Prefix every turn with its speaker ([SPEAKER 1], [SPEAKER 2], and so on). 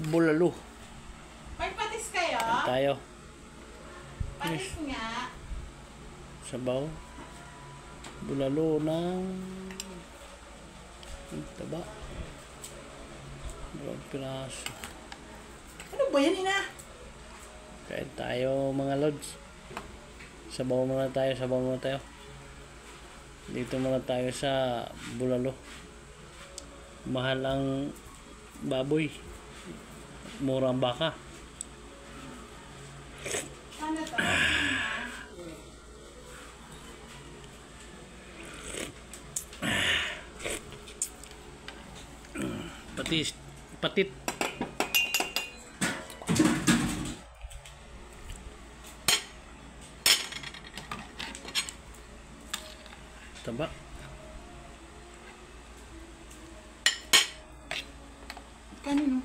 [SPEAKER 1] bulalo.
[SPEAKER 2] May patis kayo?
[SPEAKER 1] Kain tayo.
[SPEAKER 2] Patis nga.
[SPEAKER 1] Sabaw. Bulalo ng taba. 2 piraso.
[SPEAKER 2] Ano ba yan, ina?
[SPEAKER 1] Kain tayo mga lods. Sabaw muna tayo, Dito muna tayo sa bulalo. Mahal ang baboy. Mura ang baka.
[SPEAKER 2] Ano to?
[SPEAKER 1] Patit. Taba.
[SPEAKER 2] Kanino?